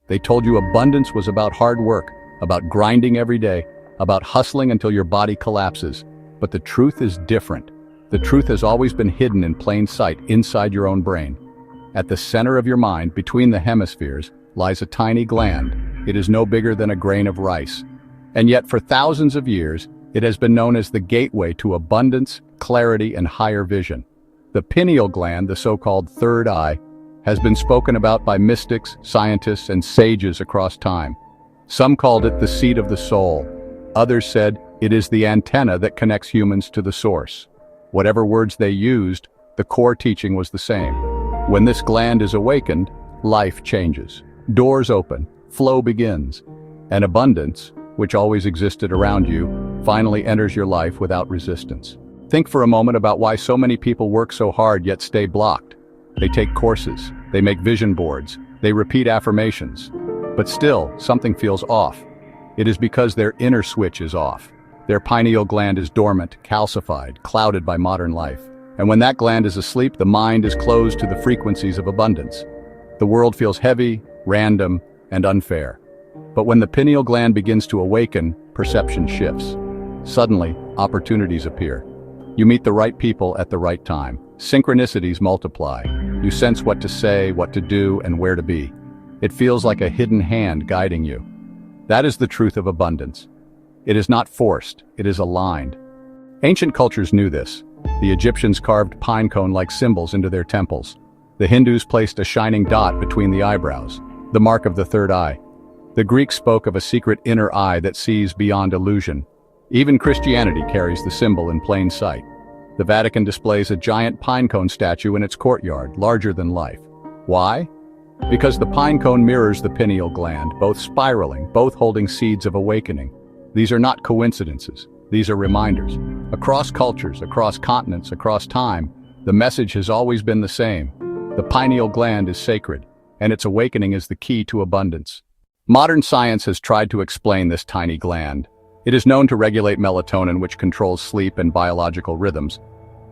They told you abundance was about hard work, about grinding every day, about hustling until your body collapses. But the truth is different. The truth has always been hidden in plain sight inside your own brain. At the center of your mind, between the hemispheres, lies a tiny gland. It is no bigger than a grain of rice. And yet for thousands of years, it has been known as the gateway to abundance, clarity, and higher vision. The pineal gland, the so-called third eye, has been spoken about by mystics, scientists, and sages across time. Some called it the seat of the soul. Others said it is the antenna that connects humans to the source. Whatever words they used, the core teaching was the same. When this gland is awakened, life changes. Doors open, flow begins, and abundance, which always existed around you, finally enters your life without resistance. Think for a moment about why so many people work so hard yet stay blocked. They take courses, they make vision boards, they repeat affirmations. But still, something feels off. It is because their inner switch is off. Their pineal gland is dormant, calcified, clouded by modern life. And when that gland is asleep, the mind is closed to the frequencies of abundance. The world feels heavy, random, and unfair. But when the pineal gland begins to awaken, perception shifts. Suddenly, opportunities appear. You meet the right people at the right time. Synchronicities multiply. You sense what to say, what to do, and where to be. It feels like a hidden hand guiding you. That is the truth of abundance. It is not forced, it is aligned. Ancient cultures knew this. The Egyptians carved pine cone-like symbols into their temples. The Hindus placed a shining dot between the eyebrows, the mark of the third eye. The Greeks spoke of a secret inner eye that sees beyond illusion. Even Christianity carries the symbol in plain sight. The Vatican displays a giant pine cone statue in its courtyard, larger than life. Why? Because the pine cone mirrors the pineal gland, both spiraling, both holding seeds of awakening. These are not coincidences. These are reminders. Across cultures, across continents, across time, the message has always been the same. The pineal gland is sacred, and its awakening is the key to abundance. Modern science has tried to explain this tiny gland. It is known to regulate melatonin, which controls sleep and biological rhythms.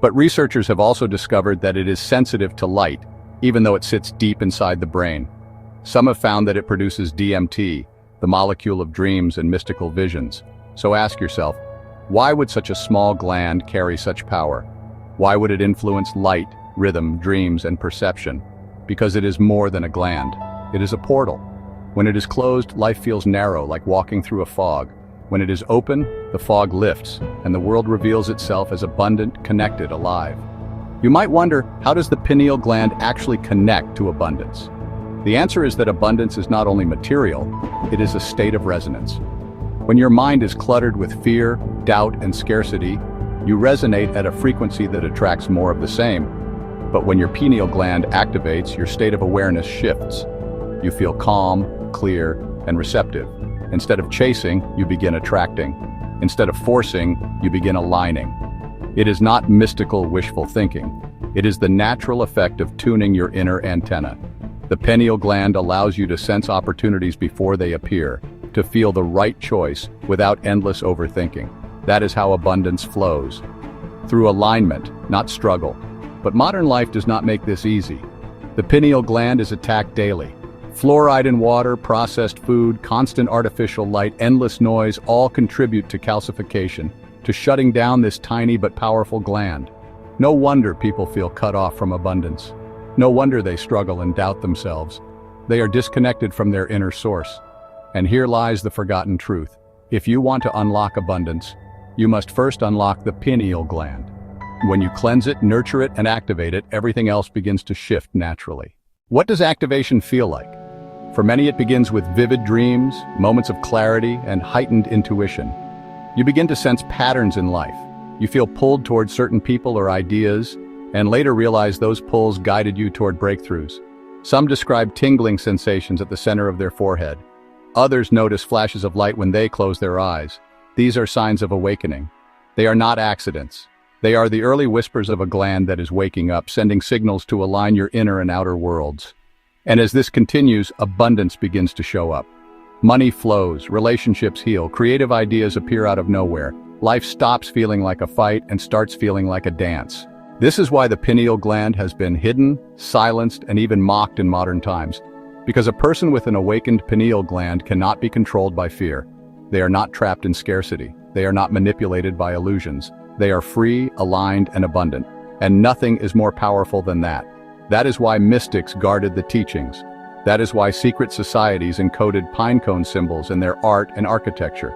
But researchers have also discovered that it is sensitive to light, even though it sits deep inside the brain. Some have found that it produces DMT, the molecule of dreams and mystical visions. So ask yourself, why would such a small gland carry such power? Why would it influence light, rhythm, dreams, and perception? Because it is more than a gland. It is a portal. When it is closed, life feels narrow, like walking through a fog. When it is open, the fog lifts, and the world reveals itself as abundant, connected, alive. You might wonder, how does the pineal gland actually connect to abundance? The answer is that abundance is not only material, it is a state of resonance. When your mind is cluttered with fear, doubt, and scarcity, you resonate at a frequency that attracts more of the same. But when your pineal gland activates, your state of awareness shifts. You feel calm, clear, and receptive. Instead of chasing, you begin attracting. Instead of forcing, you begin aligning. It is not mystical, wishful thinking. It is the natural effect of tuning your inner antenna. The pineal gland allows you to sense opportunities before they appear, to feel the right choice without endless overthinking. That is how abundance flows. Through alignment, not struggle. But modern life does not make this easy. The pineal gland is attacked daily. Fluoride in water, processed food, constant artificial light, endless noise all contribute to calcification, to shutting down this tiny but powerful gland. No wonder people feel cut off from abundance. No wonder they struggle and doubt themselves. They are disconnected from their inner source. And here lies the forgotten truth. If you want to unlock abundance, you must first unlock the pineal gland. When you cleanse it, nurture it, and activate it, everything else begins to shift naturally. What does activation feel like? For many, it begins with vivid dreams, moments of clarity, and heightened intuition. You begin to sense patterns in life. You feel pulled toward certain people or ideas, and later realize those pulls guided you toward breakthroughs. Some describe tingling sensations at the center of their forehead. Others notice flashes of light when they close their eyes. These are signs of awakening. They are not accidents. They are the early whispers of a gland that is waking up, sending signals to align your inner and outer worlds. And as this continues, abundance begins to show up. Money flows, relationships heal, creative ideas appear out of nowhere. Life stops feeling like a fight and starts feeling like a dance. This is why the pineal gland has been hidden, silenced, and even mocked in modern times. Because a person with an awakened pineal gland cannot be controlled by fear. They are not trapped in scarcity. They are not manipulated by illusions. They are free, aligned, and abundant. And nothing is more powerful than that. That is why mystics guarded the teachings. That is why secret societies encoded pinecone symbols in their art and architecture.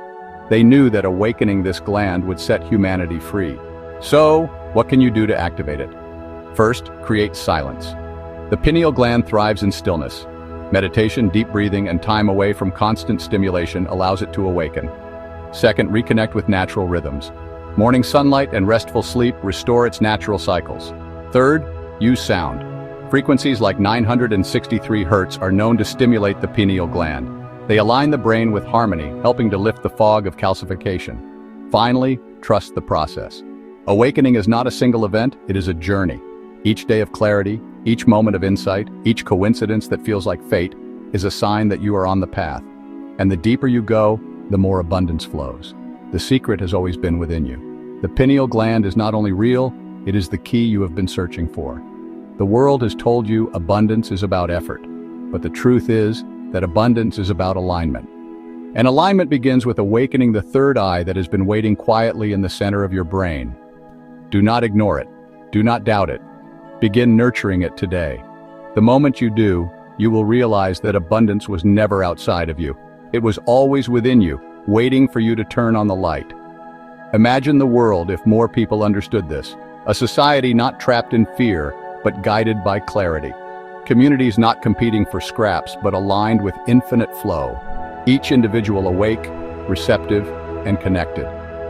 They knew that awakening this gland would set humanity free. So, what can you do to activate it? First, create silence. The pineal gland thrives in stillness. Meditation, deep breathing, and time away from constant stimulation allows it to awaken. Second, reconnect with natural rhythms. Morning sunlight and restful sleep restore its natural cycles. Third, use sound. Frequencies like 963 Hz are known to stimulate the pineal gland. They align the brain with harmony, helping to lift the fog of calcification. Finally, trust the process. Awakening is not a single event, it is a journey. Each day of clarity, each moment of insight, each coincidence that feels like fate is a sign that you are on the path. And the deeper you go, the more abundance flows. The secret has always been within you. The pineal gland is not only real, it is the key you have been searching for. The world has told you abundance is about effort, but the truth is that abundance is about alignment. And alignment begins with awakening the third eye that has been waiting quietly in the center of your brain. Do not ignore it. Do not doubt it. Begin nurturing it today. The moment you do, you will realize that abundance was never outside of you. It was always within you, waiting for you to turn on the light. Imagine the world if more people understood this. A society not trapped in fear, but guided by clarity. Communities not competing for scraps, but aligned with infinite flow. Each individual awake, receptive, and connected.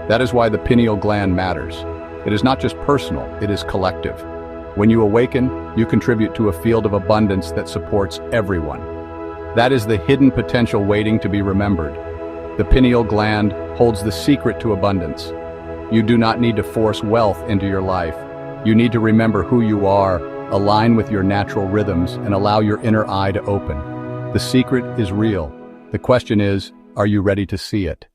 That is why the pineal gland matters. It is not just personal, it is collective. When you awaken, you contribute to a field of abundance that supports everyone. That is the hidden potential waiting to be remembered. The pineal gland holds the secret to abundance. You do not need to force wealth into your life. You need to remember who you are, align with your natural rhythms, and allow your inner eye to open. The secret is real. The question is, are you ready to see it?